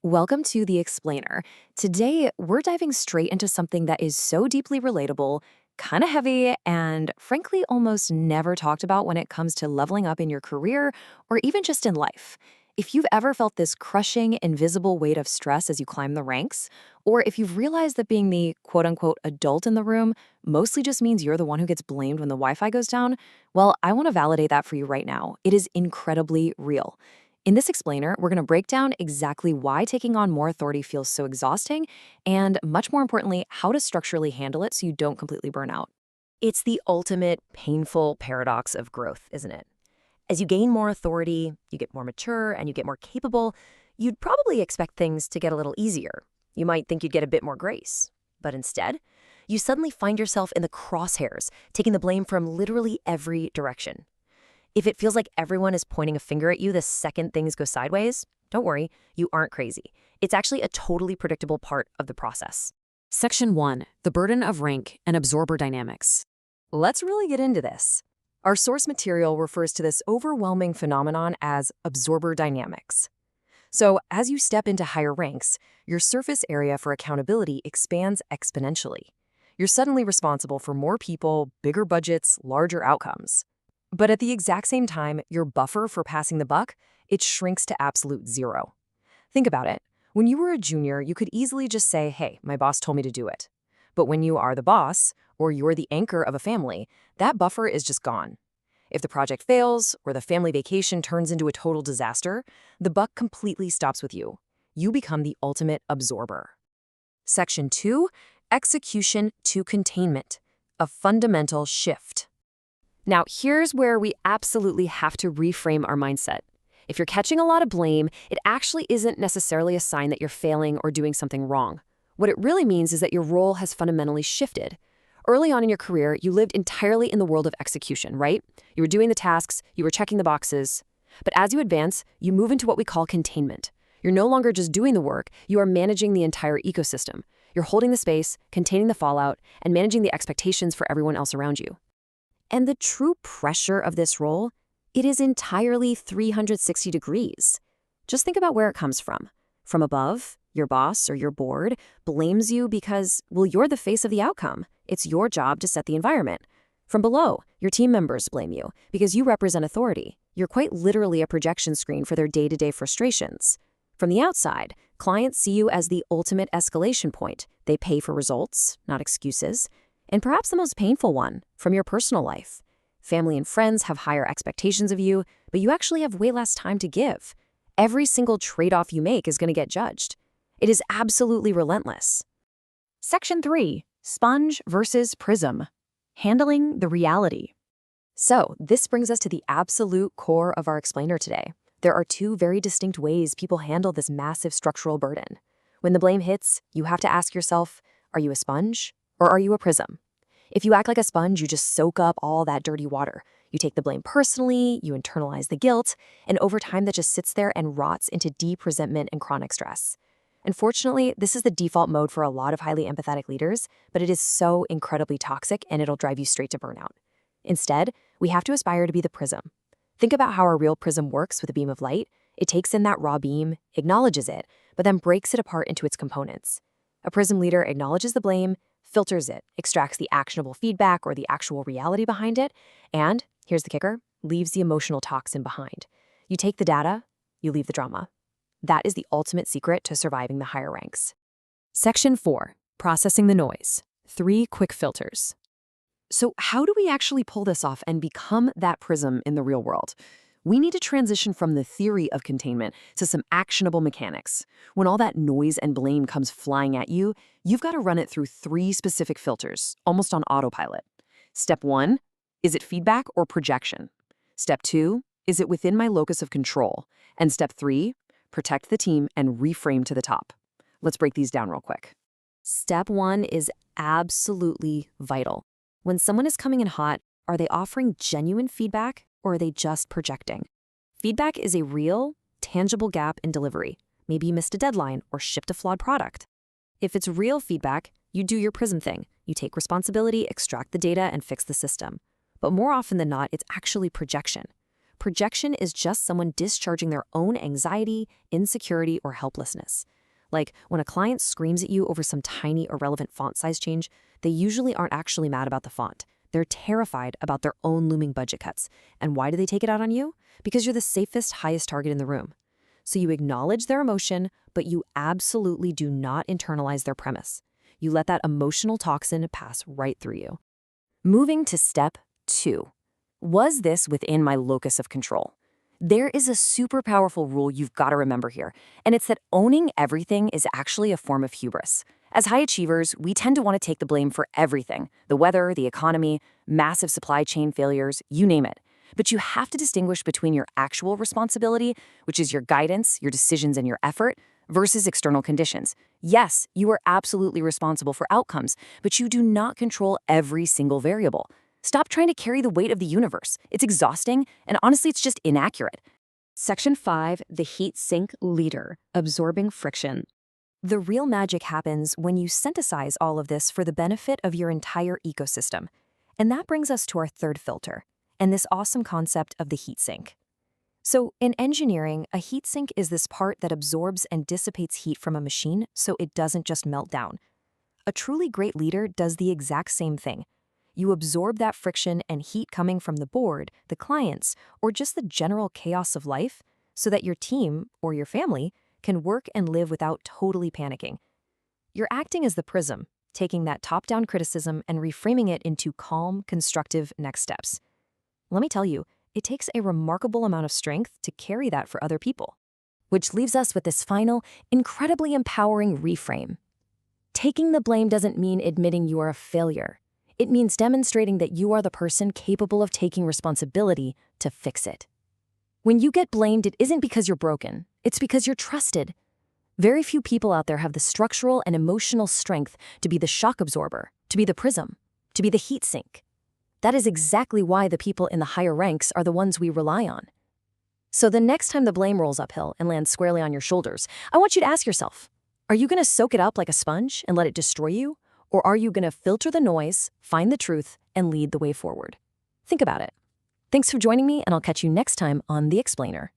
Welcome to The Explainer. Today, we're diving straight into something that is so deeply relatable, kind of heavy, and frankly, almost never talked about when it comes to leveling up in your career or even just in life. If you've ever felt this crushing, invisible weight of stress as you climb the ranks, or if you've realized that being the quote unquote adult in the room mostly just means you're the one who gets blamed when the Wi Fi goes down, well, I want to validate that for you right now. It is incredibly real. In this explainer, we're going to break down exactly why taking on more authority feels so exhausting, and much more importantly, how to structurally handle it so you don't completely burn out. It's the ultimate painful paradox of growth, isn't it? As you gain more authority, you get more mature, and you get more capable, you'd probably expect things to get a little easier. You might think you'd get a bit more grace. But instead, you suddenly find yourself in the crosshairs, taking the blame from literally every direction. If it feels like everyone is pointing a finger at you the second things go sideways, don't worry, you aren't crazy. It's actually a totally predictable part of the process. Section 1. The Burden of Rank and Absorber Dynamics. Let's really get into this. Our source material refers to this overwhelming phenomenon as absorber dynamics. So, as you step into higher ranks, your surface area for accountability expands exponentially. You're suddenly responsible for more people, bigger budgets, larger outcomes. But at the exact same time, your buffer for passing the buck, it shrinks to absolute zero. Think about it. When you were a junior, you could easily just say, hey, my boss told me to do it. But when you are the boss, or you're the anchor of a family, that buffer is just gone. If the project fails, or the family vacation turns into a total disaster, the buck completely stops with you. You become the ultimate absorber. Section 2, Execution to Containment, a fundamental shift. Now, here's where we absolutely have to reframe our mindset. If you're catching a lot of blame, it actually isn't necessarily a sign that you're failing or doing something wrong. What it really means is that your role has fundamentally shifted. Early on in your career, you lived entirely in the world of execution, right? You were doing the tasks, you were checking the boxes. But as you advance, you move into what we call containment. You're no longer just doing the work, you are managing the entire ecosystem. You're holding the space, containing the fallout, and managing the expectations for everyone else around you. And the true pressure of this role, it is entirely 360 degrees. Just think about where it comes from. From above, your boss or your board blames you because, well, you're the face of the outcome. It's your job to set the environment. From below, your team members blame you because you represent authority. You're quite literally a projection screen for their day-to-day frustrations. From the outside, clients see you as the ultimate escalation point. They pay for results, not excuses. And perhaps the most painful one, from your personal life. Family and friends have higher expectations of you, but you actually have way less time to give. Every single trade-off you make is going to get judged. It is absolutely relentless. Section 3. Sponge versus Prism. Handling the reality. So, this brings us to the absolute core of our explainer today. There are two very distinct ways people handle this massive structural burden. When the blame hits, you have to ask yourself, are you a sponge? Or are you a prism? If you act like a sponge, you just soak up all that dirty water. You take the blame personally, you internalize the guilt, and over time that just sits there and rots into deep resentment and chronic stress. Unfortunately, this is the default mode for a lot of highly empathetic leaders, but it is so incredibly toxic and it'll drive you straight to burnout. Instead, we have to aspire to be the prism. Think about how a real prism works with a beam of light. It takes in that raw beam, acknowledges it, but then breaks it apart into its components. A prism leader acknowledges the blame, filters it, extracts the actionable feedback or the actual reality behind it, and, here's the kicker, leaves the emotional toxin behind. You take the data, you leave the drama. That is the ultimate secret to surviving the higher ranks. Section 4. Processing the noise. 3 quick filters. So how do we actually pull this off and become that prism in the real world? We need to transition from the theory of containment to some actionable mechanics. When all that noise and blame comes flying at you, you've got to run it through 3 specific filters, almost on autopilot. Step 1, is it feedback or projection? Step 2, is it within my locus of control? And step 3, protect the team and reframe to the top. Let's break these down real quick. Step 1 is absolutely vital. When someone is coming in hot, are they offering genuine feedback? Or are they just projecting? Feedback is a real, tangible gap in delivery. Maybe you missed a deadline or shipped a flawed product. If it's real feedback, you do your prism thing. You take responsibility, extract the data, and fix the system. But more often than not, it's actually projection. Projection is just someone discharging their own anxiety, insecurity, or helplessness. Like when a client screams at you over some tiny irrelevant font size change, they usually aren't actually mad about the font. They're terrified about their own looming budget cuts. And why do they take it out on you? Because you're the safest, highest target in the room. So you acknowledge their emotion, but you absolutely do not internalize their premise. You let that emotional toxin pass right through you. Moving to step 2. Was this within my locus of control? There is a super powerful rule you've got to remember here, and it's that owning everything is actually a form of hubris. As high achievers, we tend to want to take the blame for everything: the weather, the economy, massive supply chain failures, you name it. But you have to distinguish between your actual responsibility, which is your guidance, your decisions, and your effort, versus external conditions. Yes, you are absolutely responsible for outcomes, but you do not control every single variable. Stop trying to carry the weight of the universe. It's exhausting, and honestly, it's just inaccurate. Section 5, the heat sink leader, absorbing friction. The real magic happens when you synthesize all of this for the benefit of your entire ecosystem. And that brings us to our third filter, and this awesome concept of the heat sink. So in engineering, a heat sink is this part that absorbs and dissipates heat from a machine so it doesn't just melt down. A truly great leader does the exact same thing. You absorb that friction and heat coming from the board, the clients, or just the general chaos of life so that your team or your family can work and live without totally panicking. You're acting as the prism, taking that top-down criticism and reframing it into calm, constructive next steps. Let me tell you, it takes a remarkable amount of strength to carry that for other people. Which leaves us with this final, incredibly empowering reframe. Taking the blame doesn't mean admitting you are a failure. It means demonstrating that you are the person capable of taking responsibility to fix it. When you get blamed, it isn't because you're broken. It's because you're trusted. Very few people out there have the structural and emotional strength to be the shock absorber, to be the prism, to be the heat sink. That is exactly why the people in the higher ranks are the ones we rely on. So the next time the blame rolls uphill and lands squarely on your shoulders, I want you to ask yourself, are you going to soak it up like a sponge and let it destroy you? Or are you going to filter the noise, find the truth, and lead the way forward? Think about it. Thanks for joining me, and I'll catch you next time on The Explainer.